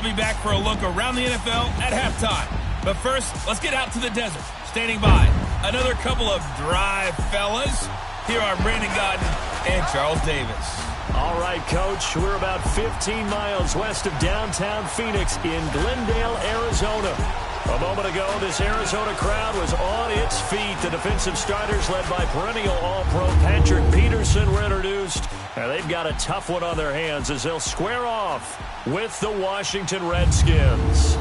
I'll be back for a look around the NFL at halftime. But first, let's get out to the desert. Standing by, another couple of dry fellas. Here are Brandon Gaudin and Charles Davis. All right, Coach, we're about 15 miles west of downtown Phoenix in Glendale, Arizona. A moment ago, this Arizona crowd was on its feet. The defensive starters, led by perennial All-Pro Patrick Peterson, were introduced. And they've got a tough one on their hands as they'll square off with the Washington Redskins.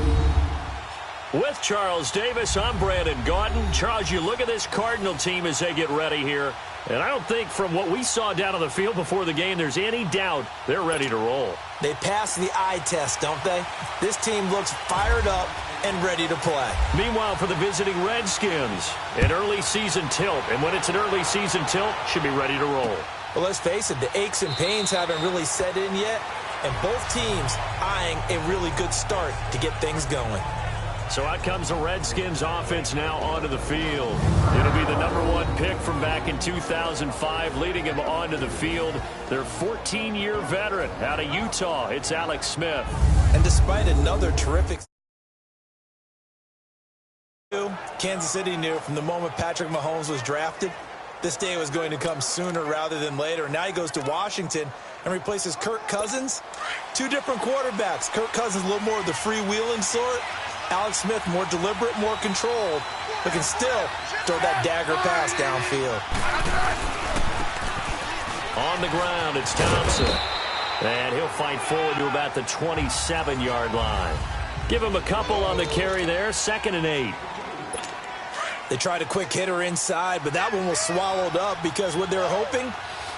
With Charles Davis, I'm Brandon Gaudin. Charles, you look at this Cardinal team as they get ready here. And I don't think from what we saw down on the field before the game, there's any doubt they're ready to roll. They pass the eye test, don't they? This team looks fired up and ready to play. Meanwhile, for the visiting Redskins, an early season tilt. And when it's an early season tilt, should be ready to roll. Well, let's face it, the aches and pains haven't really set in yet. And both teams eyeing a really good start to get things going. So out comes the Redskins offense now onto the field. It'll be the #1 pick from back in 2005, leading him onto the field. Their 14-year veteran out of Utah, it's Alex Smith. And despite another terrific Kansas City knew from the moment Patrick Mahomes was drafted, this day was going to come sooner rather than later. Now he goes to Washington and replaces Kirk Cousins. Two different quarterbacks. Kirk Cousins a little more of the freewheeling sort. Alex Smith more deliberate, more controlled, but can still throw that dagger pass downfield. On the ground, it's Thompson. And he'll fight forward to about the 27-yard line. Give him a couple on the carry there, 2nd and 8. They tried a quick hitter inside, but that one was swallowed up because what they're hoping,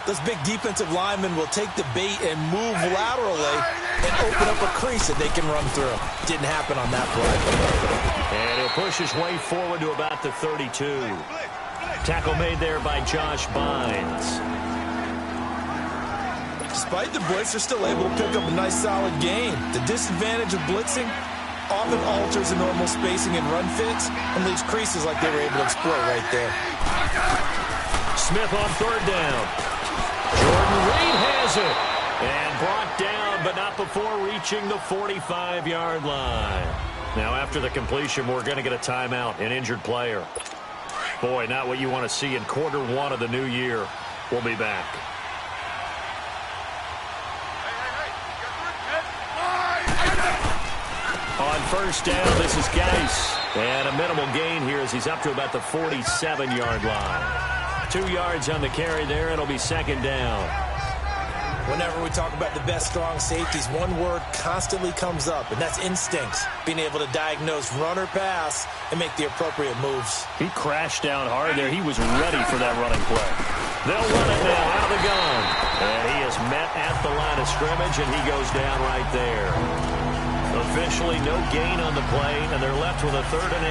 those big defensive linemen will take the bait and move laterally and open up a crease that they can run through. Didn't happen on that play. And he'll push his way forward to about the 32. Tackle made there by Josh Bynes. Despite the blitz, they're still able to pick up a nice solid gain. The disadvantage of blitzing often alters the normal spacing and run fits and leaves creases like they were able to exploit right there. Smith on 3rd down. Jordan Reed has it. And brought down, but not before reaching the 45-yard line. Now, after the completion, we're going to get a timeout, an injured player. Boy, not what you want to see in Q1 of the new year. We'll be back. On 1st down, this is Geis. And a minimal gain here as he's up to about the 47-yard line. 2 yards on the carry there. It'll be 2nd down. Whenever we talk about the best strong safeties, one word constantly comes up, and that's instincts. Being able to diagnose run or pass and make the appropriate moves. He crashed down hard there. He was ready for that running play. They'll run it now out of the gun. And he is met at the line of scrimmage, and he goes down right there. Officially no gain on the play, and they're left with a 3rd and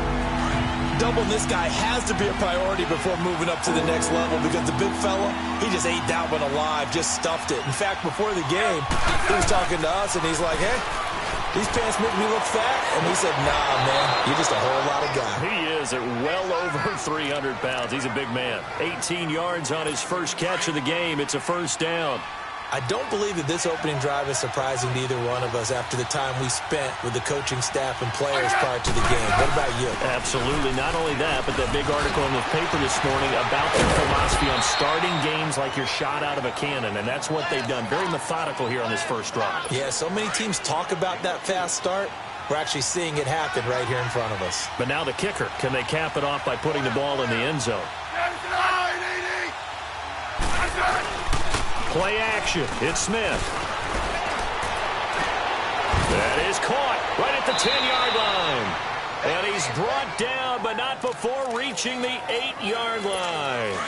8. Doubling this guy has to be a priority before moving up to the next level because the big fella, he just ate that one alive, just stuffed it. In fact, before the game, he was talking to us, and he's like, hey, these pants make me look fat. And we said, nah, man, you're just a whole lot of guy. He is at well over 300 pounds. He's a big man. 18 yards on his first catch of the game. It's a 1st down. I don't believe that this opening drive is surprising to either one of us after the time we spent with the coaching staff and players prior to the game. What about you? Absolutely. Not only that, but that big article in the paper this morning about their philosophy on starting games like you're shot out of a cannon, and that's what they've done. Very methodical here on this first drive. Yeah, so many teams talk about that fast start. We're actually seeing it happen right here in front of us. But now the kicker. Can they cap it off by putting the ball in the end zone? Play action. It's Smith. That is caught right at the 10-yard line. And he's brought down, but not before reaching the 8-yard line.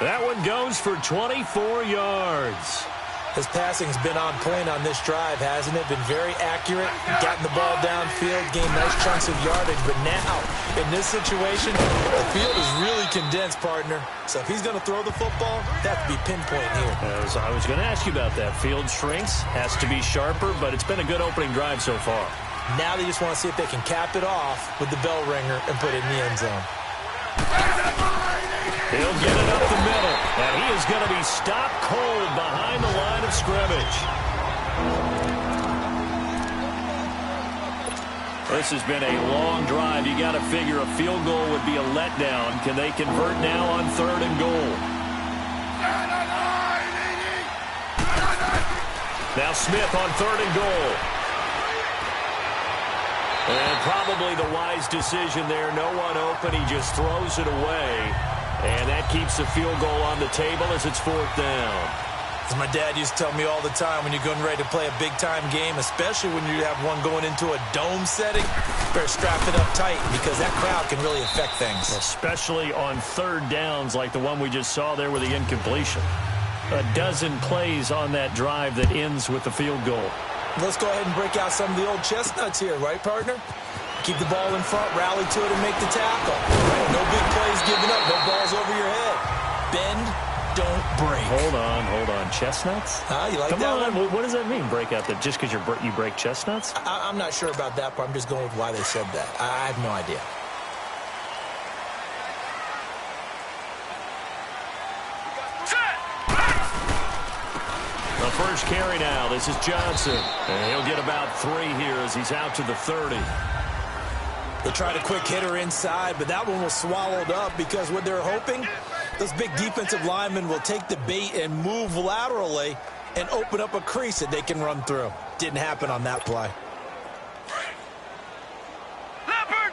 That one goes for 24 yards. His passing's been on point on this drive, hasn't it? Been very accurate, gotten the ball downfield, gained nice chunks of yardage. But now, in this situation, the field is really condensed, partner. So if he's going to throw the football, that to be pinpoint here. As I was going to ask you about that. Field shrinks, has to be sharper, but it's been a good opening drive so far. Now they just want to see if they can cap it off with the bell ringer and put it in the end zone. He'll get it up the middle, and he is going to be stopped cold behind the line of scrimmage. This has been a long drive. You got to figure a field goal would be a letdown. Can they convert now on 3rd and goal? Now Smith on 3rd and goal. And probably the wise decision there. No one open. He just throws it away. And that keeps the field goal on the table as it's 4th down. As my dad used to tell me all the time, when you're getting ready to play a big-time game, especially when you have one going into a dome setting, you better strap it up tight because that crowd can really affect things. Especially on 3rd downs like the one we just saw there with the incompletion. A dozen plays on that drive that ends with the field goal. Let's go ahead and break out some of the old chestnuts here, right, partner? Keep the ball in front, rally to it, and make the tackle. No big plays given up, no balls over your head. Bend, don't break. Hold on. Chestnuts? You like Come that on. one? What does that mean, break out that just because you break chestnuts? I'm not sure about that part. I'm just going with why they said that. I have no idea. The first carry now. This is Johnson. And he'll get about 3 here as he's out to the 30. They tried a quick hitter inside, but that one was swallowed up because what they're hoping, those big defensive linemen will take the bait and move laterally and open up a crease that they can run through. Didn't happen on that play. Leopard!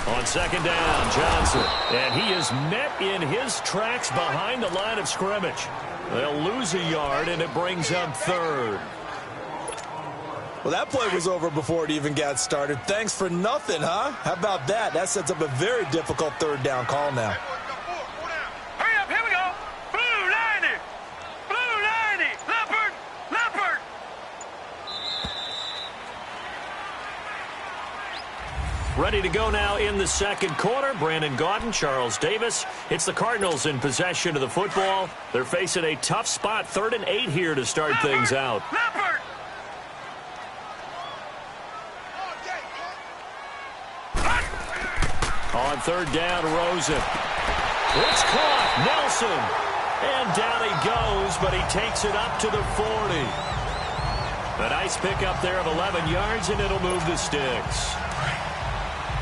On 2nd down, Johnson. And he is met in his tracks behind the line of scrimmage. They'll lose a yard, and it brings up 3rd. Well, that play was over before it even got started. Thanks for nothing, huh? How about that? That sets up a very difficult 3rd down call now. Hurry up, here we go. Blue 90. Leopard. Ready to go now in the 2nd quarter. Brandon Gaudin, Charles Davis. It's the Cardinals in possession of the football. They're facing a tough spot, 3rd and 8 here to start things out. Leopard. On 3rd down, Rosen. It's caught. Nelson. And down he goes, but he takes it up to the 40. A nice pickup there of 11 yards, and it'll move the sticks.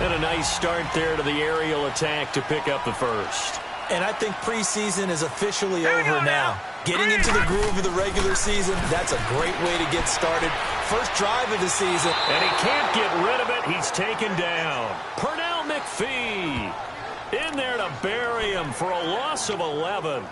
And a nice start there to the aerial attack to pick up the first. And I think preseason is officially over now. Getting into the groove of the regular season, that's a great way to get started. First drive of the season. And he can't get rid of it. He's taken down. Pernell McPhee in there to bury him for a loss of 11.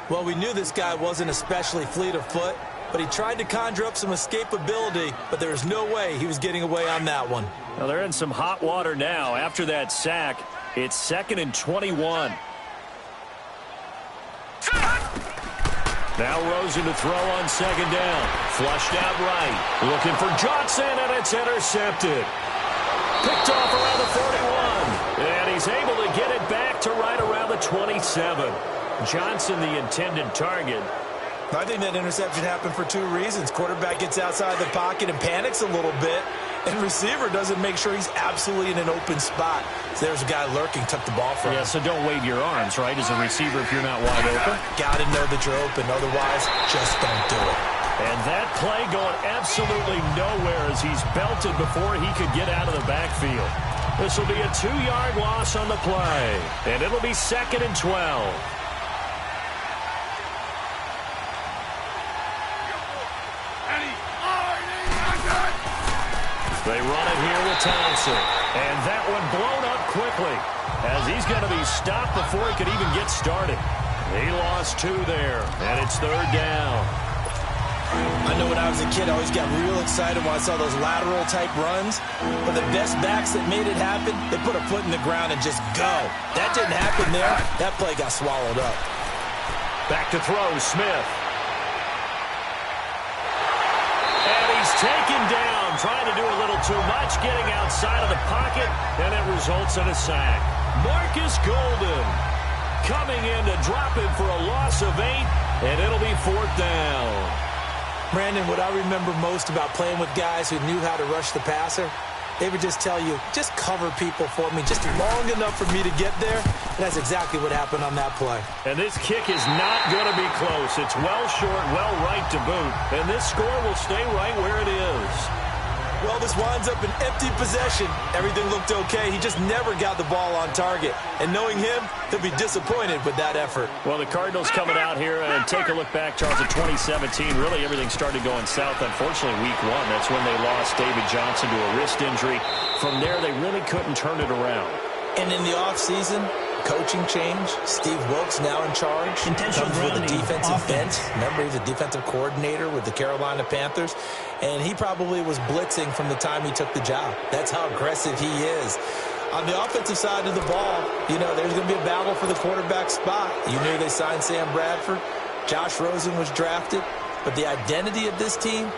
Well, we knew this guy wasn't especially fleet of foot, but he tried to conjure up some escapability, but there was no way he was getting away on that one. Now they're in some hot water now. After that sack, it's 2nd and 21. Now Rosen to throw on 2nd down. Flushed out right. Looking for Johnson, and it's intercepted. Picked off around the 41. And he's able to get it back to right around the 27. Johnson, the intended target. I think that interception happened for 2 reasons. Quarterback gets outside the pocket and panics a little bit, and receiver doesn't make sure he's absolutely in an open spot. So there's a guy lurking, took the ball from him. Yeah, so don't wave your arms, right, as a receiver if you're not wide open. Got to know that you're open. Otherwise, just don't do it. And that play going absolutely nowhere as he's belted before he could get out of the backfield. This will be a 2-yard loss on the play, and it'll be 2nd and 12. They run it here with Thompson. And that one blown up quickly as he's going to be stopped before he could even get started. He lost 2 there, and it's 3rd down. I know when I was a kid, I always got real excited when I saw those lateral-type runs. But the best backs that made it happen, they put a foot in the ground and just go. That didn't happen there. That play got swallowed up. Back to throw, Smith. And he's taken down, trying to do a little too much, getting outside of the pocket, and it results in a sack. Marcus Golden coming in to drop him for a loss of 8, and it'll be 4th down. Brandon, what I remember most about playing with guys who knew how to rush the passer, They would just tell you, just cover people for me just long enough for me to get there. And that's exactly what happened on that play. And this kick is not going to be close. It's well short, well right to boot. And this score will stay right where it is. Well, this winds up an empty possession. Everything looked okay. He just never got the ball on target. And knowing him, he'll be disappointed with that effort. Well, the Cardinals coming out here and take a look back, Charles, at 2017. Really, everything started going south. Unfortunately, week one, that's when they lost David Johnson to a wrist injury. From there, they really couldn't turn it around. And in the offseason, coaching change. Steve Wilkes now in charge. Comes with a defensive bent. Remember, he's a defensive coordinator with the Carolina Panthers. And he probably was blitzing from the time he took the job. That's how aggressive he is. On the offensive side of the ball, you know, there's going to be a battle for the quarterback spot. You knew they signed Sam Bradford. Josh Rosen was drafted. But the identity of this team,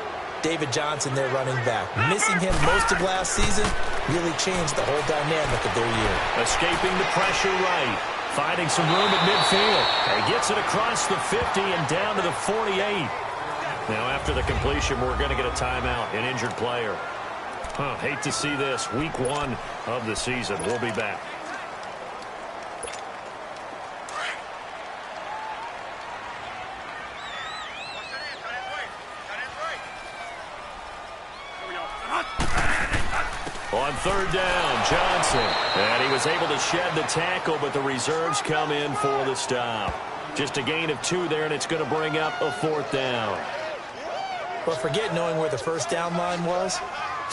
David Johnson, their running back. Missing him most of last season really changed the whole dynamic of their year. Escaping the pressure right. Finding some room at midfield. He gets it across the 50 and down to the 48. Now, after the completion, we're going to get a timeout, an injured player. Hate to see this. Week one of the season. We'll be back. On third down, Johnson. And he was able to shed the tackle, but the reserves come in for the stop. Just a gain of 2 there, and it's going to bring up a 4th down. But forget knowing where the first down line was.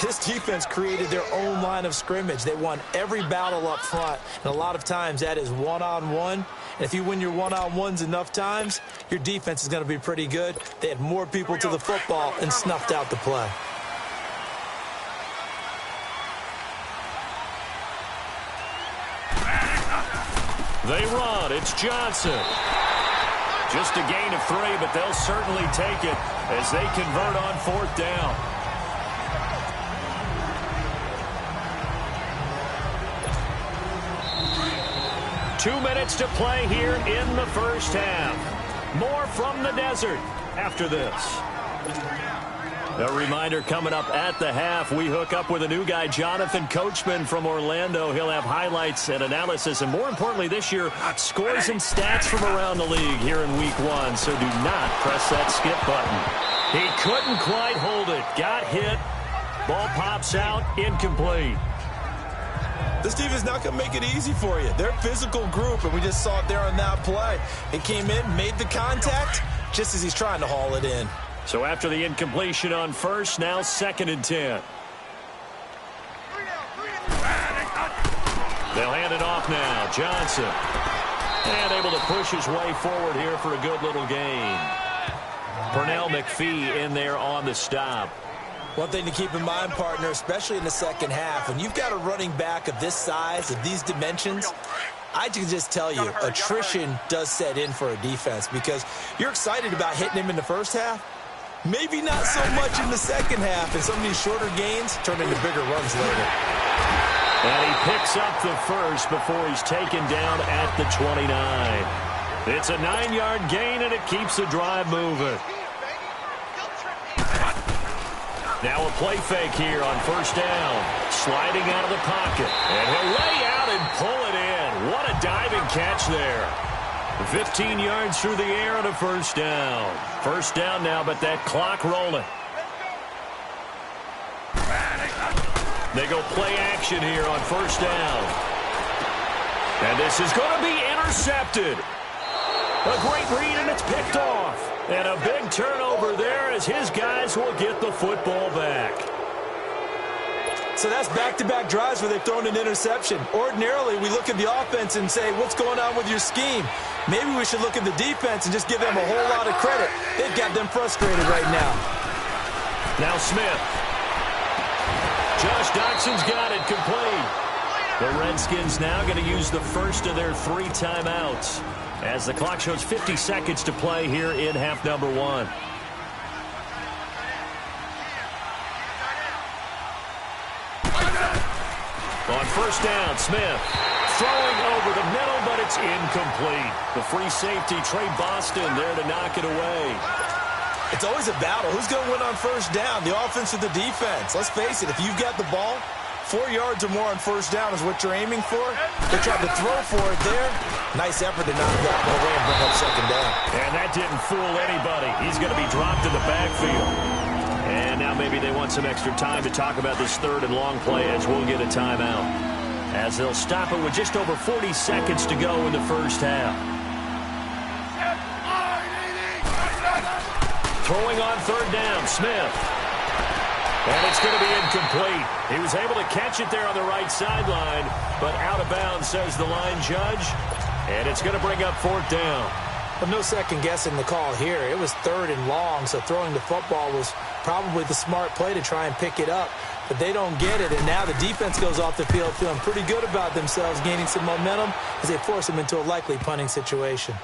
This defense created their own line of scrimmage. They won every battle up front, and a lot of times that is one-on-one. And if you win your one-on-ones enough times, your defense is going to be pretty good. They had more people to the football and snuffed out the play. They run. It's Johnson. Just a gain of 3, but they'll certainly take it as they convert on 4th down. Two minutes to play here in the first half. More from the desert after this. A reminder coming up at the half, we hook up with a new guy, Jonathan Coachman from Orlando. He'll have highlights and analysis, and more importantly this year, scores and stats from around the league here in week one. So do not press that skip button. He couldn't quite hold it. Got hit. Ball pops out. Incomplete. This team is not going to make it easy for you. They're a physical group, and we just saw it there on that play. It came in, made the contact, just as he's trying to haul it in. So after the incompletion on first, now 2nd and 10. They'll hand it off now. Johnson. And able to push his way forward here for a good little gain. Pernell McPhee in there on the stop. One thing to keep in mind, partner, especially in the second half, when you've got a running back of this size, of these dimensions, I can just tell you, attrition does set in for a defense because you're excited about hitting him in the first half. Maybe not so much in the second half, and some of these shorter gains turn into bigger runs later. And he picks up the first before he's taken down at the 29. It's a 9-yard gain, and it keeps the drive moving. Now a play fake here on first down. Sliding out of the pocket. And he'll lay out and pull it in. What a diving catch there. 15 yards through the air and a first down. First down now, but that clock rolling. They go play action here on first down. And this is going to be intercepted. A great read, and it's picked off. And a big turnover there as his guys will get the football back. So that's back-to-back drives where they've thrown an interception. Ordinarily, we look at the offense and say, what's going on with your scheme? Maybe we should look at the defense and just give them a whole lot of credit. They've got them frustrated right now. Now Smith. Josh Doxson's got it complete. The Redskins now going to use the first of their 3 timeouts as the clock shows 50 seconds to play here in half number 1. On first down, Smith throwing over the middle, but it's incomplete. The free safety, Trey Boston, there to knock it away. It's always a battle. Who's going to win on first down, the offense or the defense? Let's face it, if you've got the ball, 4 yards or more on first down is what you're aiming for. They tried to throw for it there. Nice effort to knock that one away and bring up second down. And that didn't fool anybody. He's going to be dropped in the backfield. And now maybe they want some extra time to talk about this third and long play as we'll get a timeout. As they'll stop it with just over 40 seconds to go in the first half. Throwing on third down, Smith. And it's going to be incomplete. He was able to catch it there on the right sideline, but out of bounds, says the line judge. And it's going to bring up fourth down. But no second guessing the call here. It was third and long, so throwing the football was probably the smart play to try and pick it up. But they don't get it, and now the defense goes off the field feeling pretty good about themselves, gaining some momentum as they force them into a likely punting situation.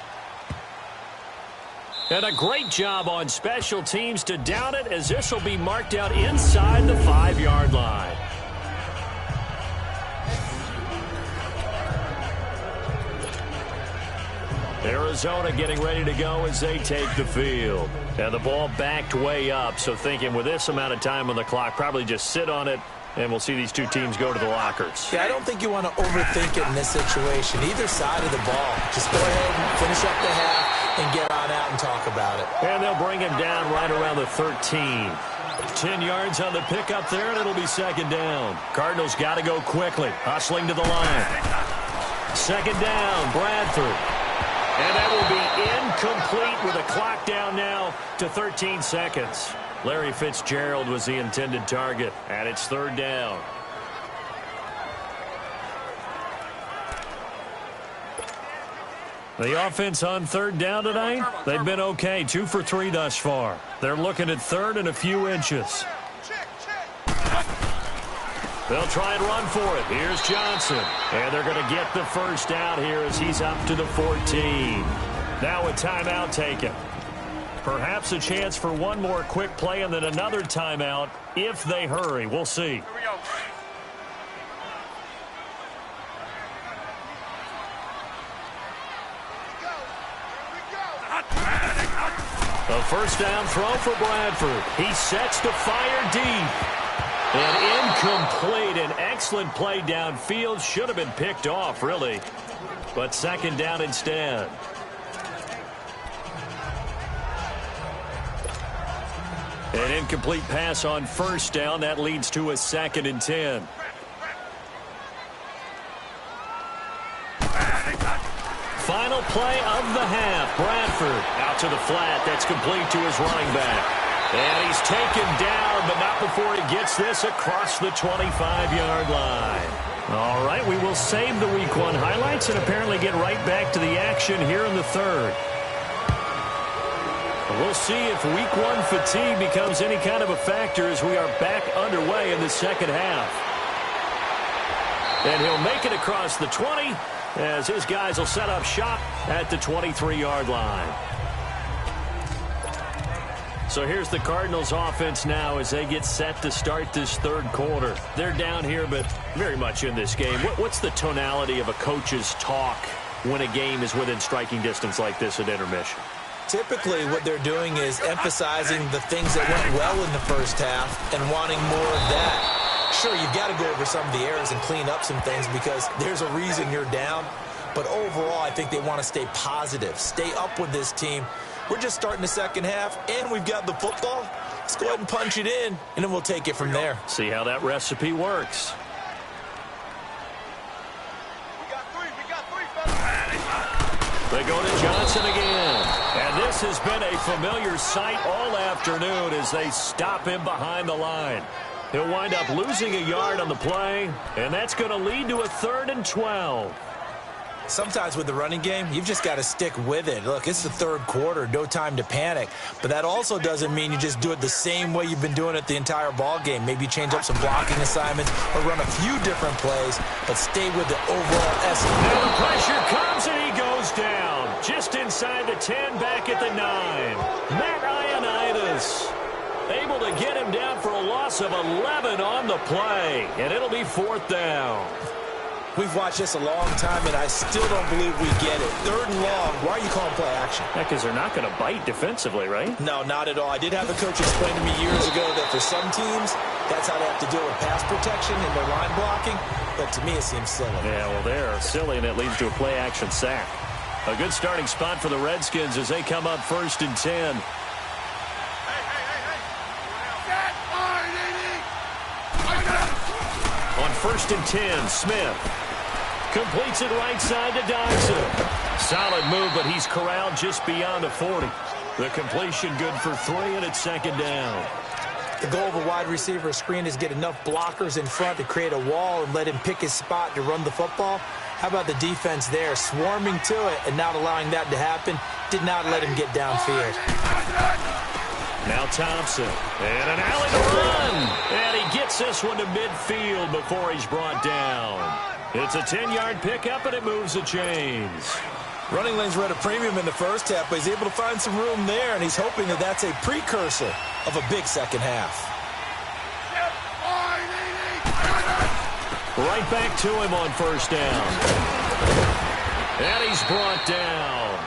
And a great job on special teams to down it, as this will be marked out inside the 5-yard line. Arizona getting ready to go as they take the field. And the ball backed way up, so thinking with this amount of time on the clock, probably just sit on it, and we'll see these two teams go to the lockers. Yeah, I don't think you want to overthink it in this situation. Either side of the ball. Just go ahead and finish up the half and get on out and talk about it. And they'll bring him down right around the 13. 10 yards on the pickup there, and it'll be second down. Cardinals got to go quickly, hustling to the line. Second down, Bradford. And that will be incomplete with a clock down now to 13 seconds. Larry Fitzgerald was the intended target, and it's third down. The offense on third down tonight, they've been okay, 2 for 3 thus far. They're looking at third and a few inches. They'll try and run for it. Here's Johnson. And they're going to get the first down here as he's up to the 14. Now a timeout taken. Perhaps a chance for one more quick play and then another timeout if they hurry. We'll see. Here we go. A first down throw for Bradford. He sets to fire deep. And incomplete. An excellent play downfield. Should have been picked off, really. But second down instead. An incomplete pass on first down. That leads to a 2nd and 10. Final play of the half. Bradford out to the flat. That's complete to his running back. And he's taken down, but not before he gets this across the 25-yard line. All right, we will save the Week 1 highlights and apparently get right back to the action here in the third. We'll see if Week 1 fatigue becomes any kind of a factor as we are back underway in the second half. And he'll make it across the 20 as his guys will set up shop at the 23-yard line. So here's the Cardinals offense now as they get set to start this third quarter. They're down here, but very much in this game. What's the tonality of a coach's talk when a game is within striking distance like this at intermission? Typically, what they're doing is emphasizing the things that went well in the first half and wanting more of that. Sure, you've got to go over some of the errors and clean up some things because there's a reason you're down. But overall, I think they want to stay positive, stay up with this team. We're just starting the second half, and we've got the football. Let's go ahead and punch it in, and then we'll take it from there. See how that recipe works. They go to Johnson again. And this has been a familiar sight all afternoon as they stop him behind the line. He'll wind up losing a yard on the play, and that's going to lead to a 3rd and 12. Sometimes with the running game, you've just got to stick with it. Look, it's the third quarter, no time to panic. But that also doesn't mean you just do it the same way you've been doing it the entire ball game. Maybe change up some blocking assignments or run a few different plays, but stay with the overall essence. Now the pressure comes, and he goes down. Just inside the 10, back at the 9. Matt Ioannidis able to get him down for a loss of 11 on the play, and it'll be 4th down. We've watched this a long time, and I still don't believe we get it. 3rd and long. Why are you calling play action? Yeah, because they're not going to bite defensively, right? No, not at all. I did have a coach explain to me years ago that for some teams, That's how they have to deal with pass protection and their line blocking. But to me, it seems silly. Yeah, well, they're silly, and it leads to a play-action sack. A good starting spot for the Redskins as they come up 1st and 10. On 1st and 10, Smith completes it right side to Dodson. Solid move, but he's corralled just beyond the 40. The completion good for 3, and it's 2nd down. The goal of a wide receiver screen is get enough blockers in front to create a wall and let him pick his spot to run the football. How about the defense there, swarming to it and not allowing that to happen? Did not let him get downfield. Now Thompson, and an alley to run. And he gets this one to midfield before he's brought down. It's a 10-yard pickup, and it moves the chains. Running lanes were at a premium in the first half, but he's able to find some room there, and he's hoping that that's a precursor of a big second half. Right back to him on 1st down. And he's brought down.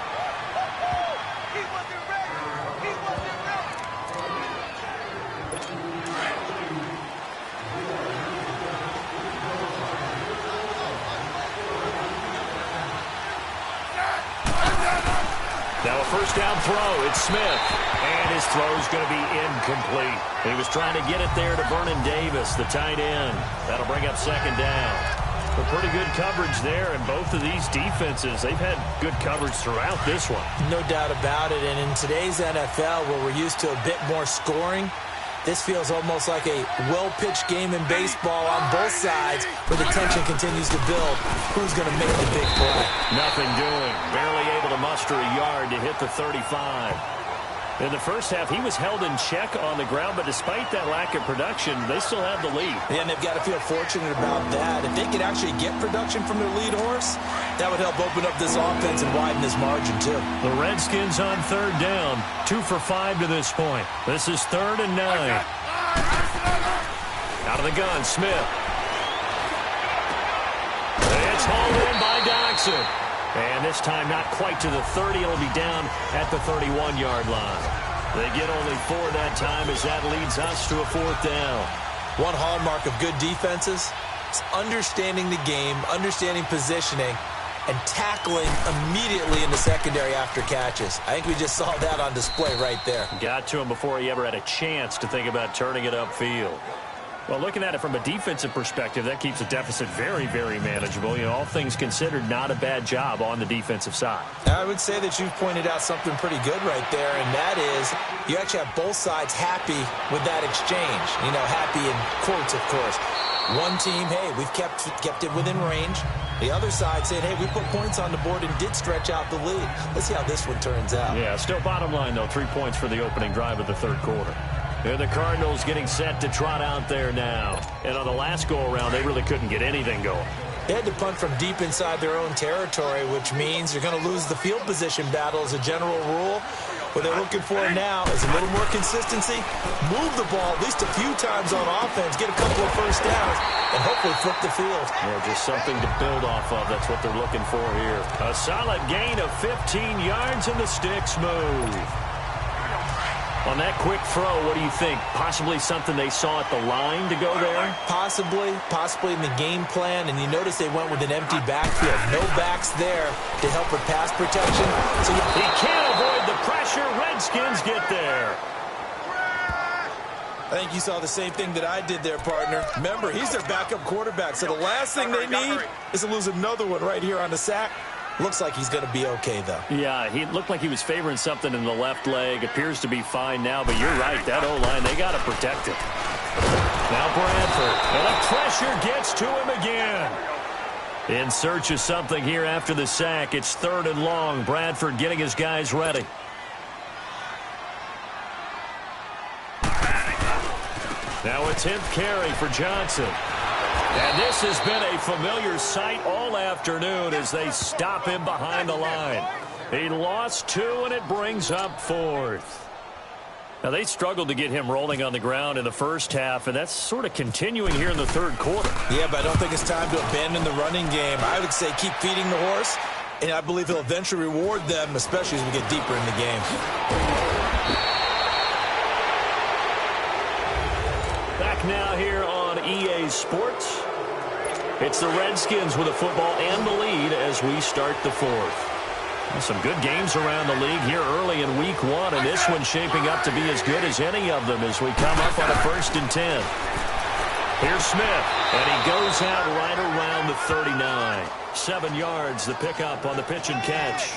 Now a 1st down throw. It's Smith. And his throw's going to be incomplete. He was trying to get it there to Vernon Davis, the tight end. That'll bring up 2nd down. But pretty good coverage there, and both of these defenses, they've had good coverage throughout this one. No doubt about it. And in today's NFL, where we're used to a bit more scoring, this feels almost like a well-pitched game in baseball on both sides, where the tension continues to build. Who's going to make the big play? Nothing doing. Barely able to muster a yard to hit the 35. In the first half, he was held in check on the ground, but despite that lack of production, they still have the lead. Yeah, and they've got to feel fortunate about that. If they could actually get production from their lead horse, that would help open up this offense and widen this margin, too. The Redskins on 3rd down, 2 for 5 to this point. This is 3rd and 9. Out of the gun, Smith. It's hauled in by Dodson. And this time not quite to the 30. It'll be down at the 31-yard line. They get only 4 that time as that leads us to a 4th down. One hallmark of good defenses is understanding the game, understanding positioning, and tackling immediately in the secondary after catches. I think we just saw that on display right there. Got to him before he ever had a chance to think about turning it upfield. Well, looking at it from a defensive perspective, that keeps the deficit very, very manageable. You know, all things considered, not a bad job on the defensive side. I would say that you've pointed out something pretty good right there, and that is you actually have both sides happy with that exchange. You know, happy in quotes, of course. One team, hey, we've kept it within range. The other side saying, hey, we put points on the board and did stretch out the lead. Let's see how this one turns out. Yeah, still bottom line, though, 3 points for the opening drive of the 3rd quarter. And the Cardinals getting set to trot out there now. And on the last go-around, they really couldn't get anything going. They had to punt from deep inside their own territory, which means you're going to lose the field position battle as a general rule. What they're looking for now is a little more consistency, move the ball at least a few times on offense, get a couple of 1st downs, and hopefully flip the field. Yeah, just something to build off of. That's what they're looking for here. A solid gain of 15 yards, and the sticks move. On that quick throw, what do you think? Possibly something they saw at the line to go there? Possibly in the game plan. And you notice they went with an empty backfield. No backs there to help with pass protection. So he can't avoid the pressure. Redskins get there. I think you saw the same thing that I did there, partner. Remember, he's their backup quarterback. So the last thing they need is to lose another one right here on the sack. Looks like he's going to be okay, though. Yeah, he looked like he was favoring something in the left leg. Appears to be fine now, but you're right. That O-line, they got to protect it. Now Bradford, and the pressure gets to him again. In search of something here after the sack. It's 3rd and long. Bradford getting his guys ready. Now a 10th carry for Johnson. And this has been a familiar sight all afternoon as they stop him behind the line. He lost 2, and it brings up 4th. Now, they struggled to get him rolling on the ground in the first half, and that's sort of continuing here in the 3rd quarter. Yeah, but I don't think it's time to abandon the running game. I would say keep feeding the horse, and I believe he'll eventually reward them, especially as we get deeper in the game. back now here on EA Sports. It's the Redskins with the football and the lead as we start the fourth. Some good games around the league here early in week one, and this one's shaping up to be as good as any of them as we come up on a 1st and 10. Here's Smith, and he goes out right around the 39. 7 yards, the pickup on the pitch and catch.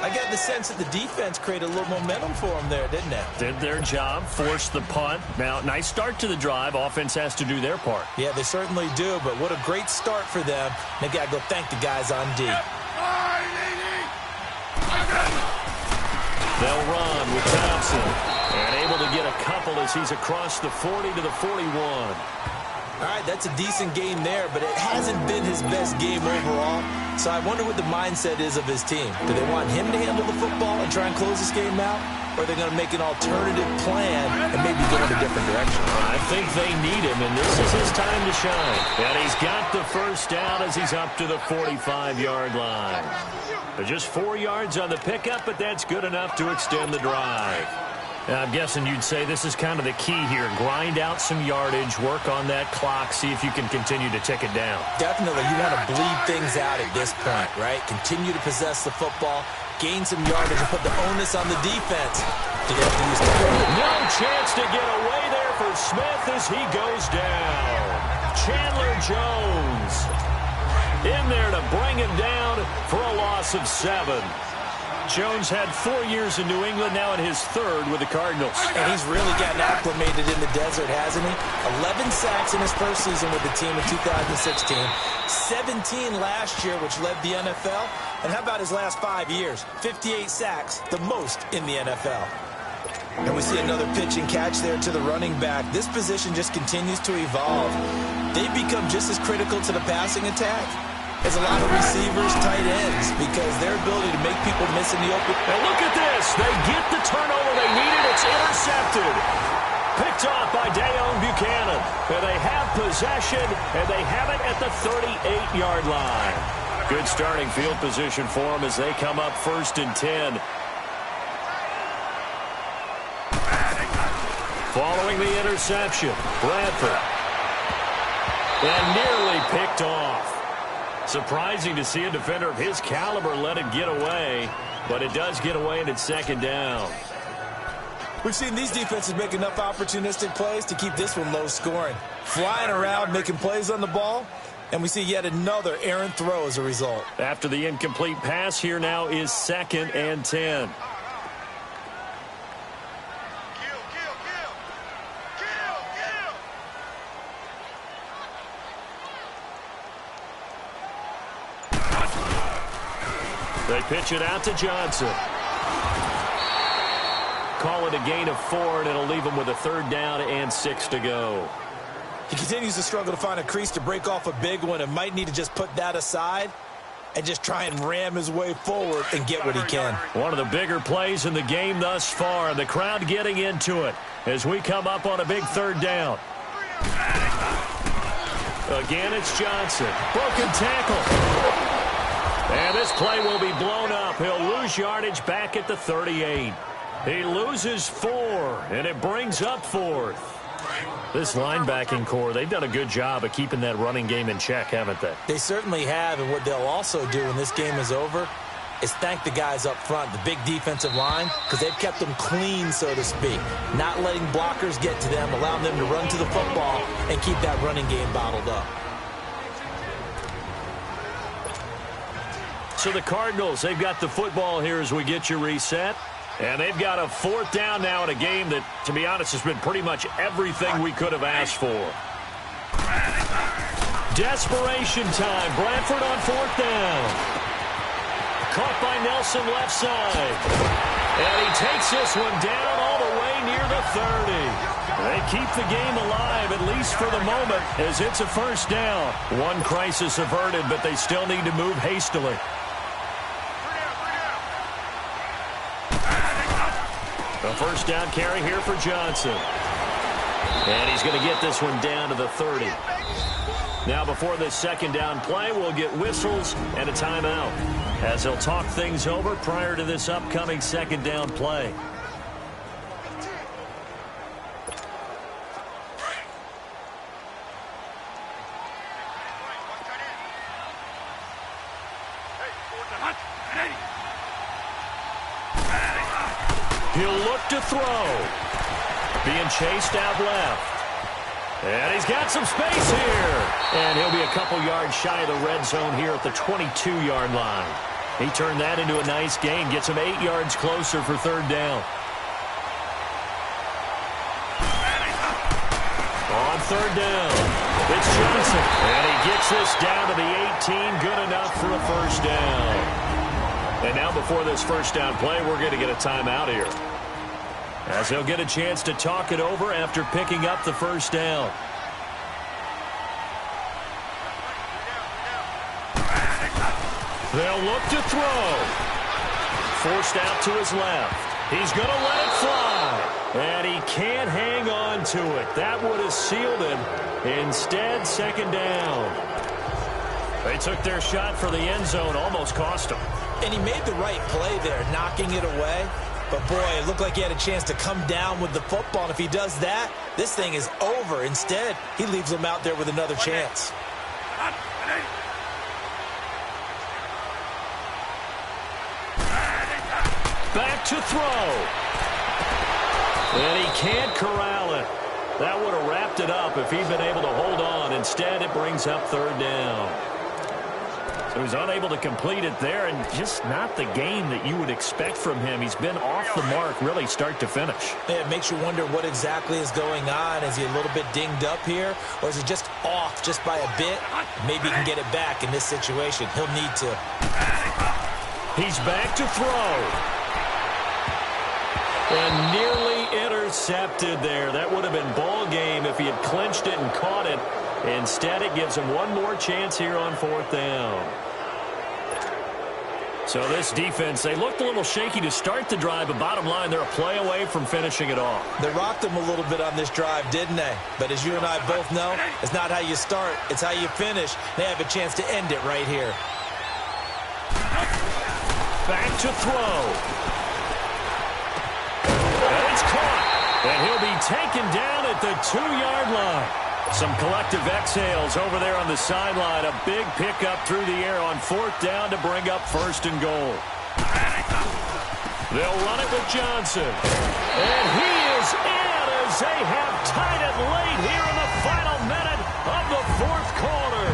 I got the sense that the defense created a little momentum for them there, didn't they? Did their job, forced the punt. Now, nice start to the drive. Offense has to do their part. Yeah, they certainly do, but what a great start for them. They got to go thank the guys on D. They'll run with Thompson, and able to get a couple as he's across the 40 to the 41. All right, that's a decent game there, but it hasn't been his best game overall. So I wonder what the mindset is of his team. Do they want him to handle the football and try and close this game out? Or are they going to make an alternative plan and maybe go in a different direction? I think they need him, and this is his time to shine. And he's got the first down as he's up to the 45-yard line. Just 4 yards on the pickup, but that's good enough to extend the drive. I'm guessing you'd say this is kind of the key here. Grind out some yardage, work on that clock, see if you can continue to tick it down. Definitely. You want to bleed things out at this point, right? Continue to possess the football, gain some yardage, and put the onus on the defense. Do they have to use no chance to get away there for Smith as he goes down. Chandler Jones in there to bring him down for a loss of 7. Jones had 4 years in New England, now in his 3rd with the Cardinals. And he's really gotten acclimated in the desert, hasn't he? 11 sacks in his first season with the team in 2016. 17 last year, which led the NFL. And how about his last 5 years? 58 sacks, the most in the NFL. And we see another pitch and catch there to the running back. This position just continues to evolve. They've become just as critical to the passing attack as a lot of receivers, tight ends, because their ability to make people miss in the open. And look at this. They get the turnover they needed. It's intercepted. Picked off by Dayon Buchanan. And they have possession, and they have it at the 38-yard line. Good starting field position for them as they come up 1st and 10. Following the interception, Bradford. And nearly picked off. Surprising to see a defender of his caliber let it get away, but it does get away and it's 2nd down. We've seen these defenses make enough opportunistic plays to keep this one low scoring. Flying around, making plays on the ball, and we see yet another errant throw as a result. After the incomplete pass, here now is 2nd and 10. They pitch it out to Johnson. Call it a gain of 4, and it'll leave him with a 3rd down and 6 to go. He continues to struggle to find a crease to break off a big one and might need to just put that aside and just try and ram his way forward and get what he can. One of the bigger plays in the game thus far. The crowd getting into it as we come up on a big 3rd down. Again, it's Johnson. Broken tackle. And this play will be blown up. He'll lose yardage back at the 38. He loses 4, and it brings up 4th. This linebacking core, they've done a good job of keeping that running game in check, haven't they? They certainly have, and what they'll also do when this game is over is thank the guys up front, the big defensive line, because they've kept them clean, so to speak. Not letting blockers get to them, allowing them to run to the football and keep that running game bottled up. So the Cardinals, they've got the football here as we get you reset. And they've got a 4th down now in a game that, to be honest, has been pretty much everything we could have asked for. Desperation time. Bradford on 4th down. Caught by Nelson left side. And he takes this one down all the way near the 30. They keep the game alive, at least for the moment, as it's a 1st down. One crisis averted, but they still need to move hastily. A 1st down carry here for Johnson. And he's going to get this one down to the 30. Now before this 2nd down play, we'll get whistles and a timeout as they'll talk things over prior to this upcoming 2nd down play. He'll look to throw. Being chased out left. And he's got some space here. And he'll be a couple yards shy of the red zone here at the 22-yard line. He turned that into a nice gain. Gets him 8 yards closer for third down. On third down, it's Johnson. And he gets this down to the 18. Good enough for a first down. And now before this first down play, we're going to get a timeout here, as he'll get a chance to talk it over after picking up the first down. They'll look to throw. Forced out to his left. He's going to let it fly. And he can't hang on to it. That would have sealed him. Instead, second down. They took their shot for the end zone. Almost cost him. And he made the right play there, knocking it away. But, boy, it looked like he had a chance to come down with the football. And if he does that, this thing is over. Instead, he leaves him out there with another chance. Back to throw. And he can't corral it. That would have wrapped it up if he'd been able to hold on. Instead, it brings up third down. So he's unable to complete it there, and just not the game that you would expect from him. He's been off the mark really start to finish. Yeah, it makes you wonder what exactly is going on. Is he a little bit dinged up here, or is he just off just by a bit? Maybe he can get it back in this situation. He'll need to. He's back to throw. And nearly intercepted there. That would have been ball game if he had clinched it and caught it. Instead, it gives him one more chance here on fourth down. So this defense, they looked a little shaky to start the drive, but bottom line, they're a play away from finishing it off. They rocked him a little bit on this drive, didn't they? But as you and I both know, it's not how you start, it's how you finish. They have a chance to end it right here. Back to throw. And it's caught. And he'll be taken down at the 2-yard line. Some collective exhales over there on the sideline. A big pickup through the air on fourth down to bring up first and goal. They'll run it with Johnson. And he is in as they have tied it late here in the final minute of the fourth quarter.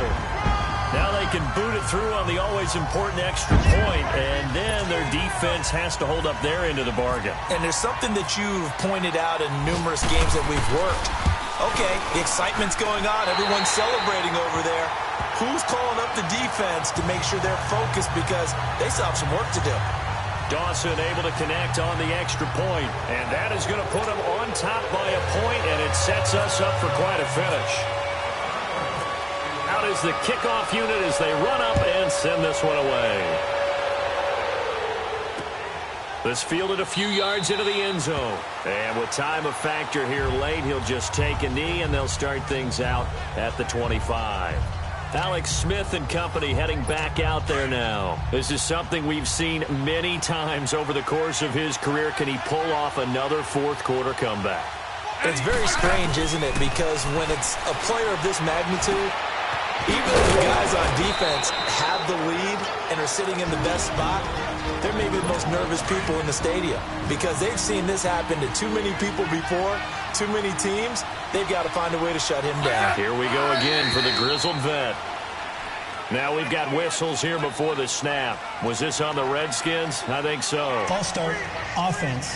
Now they can boot it through on the always important extra point, and then their defense has to hold up their end of the bargain. And there's something that you've pointed out in numerous games that we've worked. Okay, the excitement's going on. Everyone's celebrating over there. Who's calling up the defense to make sure they're focused, because they still have some work to do. Dawson able to connect on the extra point, and that is going to put him on top by a point, and it sets us up for quite a finish. Out is the kickoff unit as they run up and send this one away. This fielded a few yards into the end zone. And with time a factor here late, he'll just take a knee, and they'll start things out at the 25. Alex Smith and company heading back out there now. This is something we've seen many times over the course of his career. Can he pull off another fourth quarter comeback? It's very strange, isn't it? Because when it's a player of this magnitude, even if the guys on defense have the lead and are sitting in the best spot, they're maybe the most nervous people in the stadium, because they've seen this happen to too many people before, too many teams. They've got to find a way to shut him down. Here we go again for the grizzled vet. Now we've got whistles here before the snap. Was this on the Redskins? I think so. False start, offense.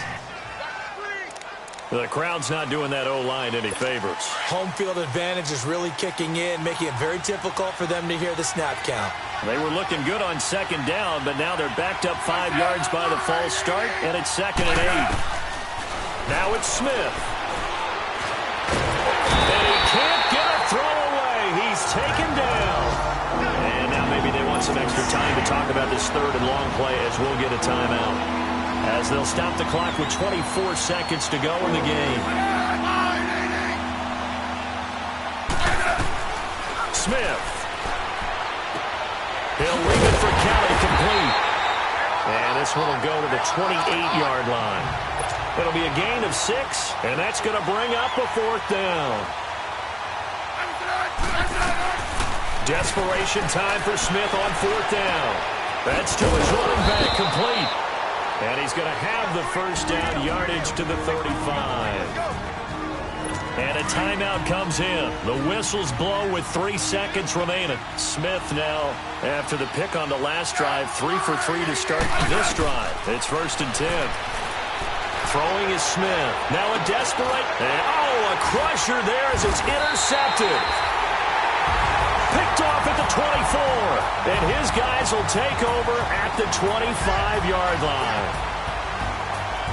The crowd's not doing that O-line any favors. Home field advantage is really kicking in, making it very difficult for them to hear the snap count. They were looking good on second down, but now they're backed up 5 yards by the false start, and it's 2nd and 8. Now it's Smith. And he can't get a throw away. He's taken down. And now maybe they want some extra time to talk about this third and long play, as we'll get a timeout, as they'll stop the clock with 24 seconds to go in the game. Smith. He'll leave it for Kelly, complete. And this one will go to the 28-yard line. It'll be a gain of 6, and that's going to bring up a fourth down. Desperation time for Smith on fourth down. That's to his running back, complete. And he's going to have the first down, yardage to the 35. And a timeout comes in. The whistles blow with 3 seconds remaining. Smith now, after the pick on the last drive, 3 for 3 to start this drive. It's 1st and 10. Throwing is Smith. Now a desperate, and a crusher there as it's intercepted. Picked off at the 24. And his guys will take over at the 25-yard line.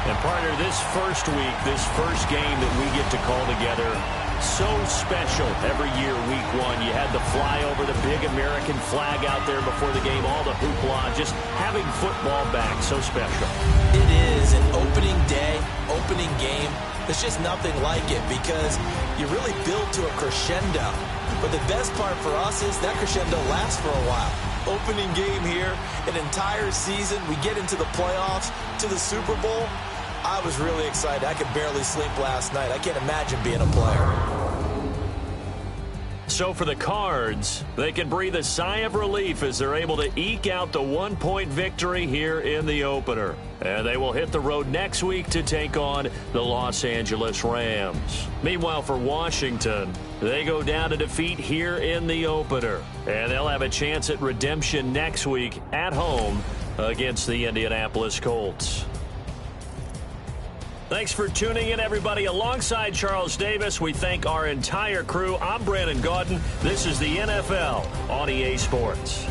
And partner, this first week, this first game that we get to call together, so special every year, week 1. You had the flyover, the big American flag out there before the game, all the hoopla, just having football back, so special. It is an opening day, opening game. There's just nothing like it because you really build to a crescendo. But the best part for us is that crescendo lasts for a while. Opening game here, an entire season, we get into the playoffs, to the Super Bowl. I was really excited. I could barely sleep last night. I can't imagine being a player. So for the Cards, they can breathe a sigh of relief as they're able to eke out the 1-point victory here in the opener. And they will hit the road next week to take on the Los Angeles Rams. Meanwhile, for Washington, they go down to defeat here in the opener. And they'll have a chance at redemption next week at home against the Indianapolis Colts. Thanks for tuning in, everybody. Alongside Charles Davis, we thank our entire crew. I'm Brandon Gaudin. This is the NFL on EA Sports.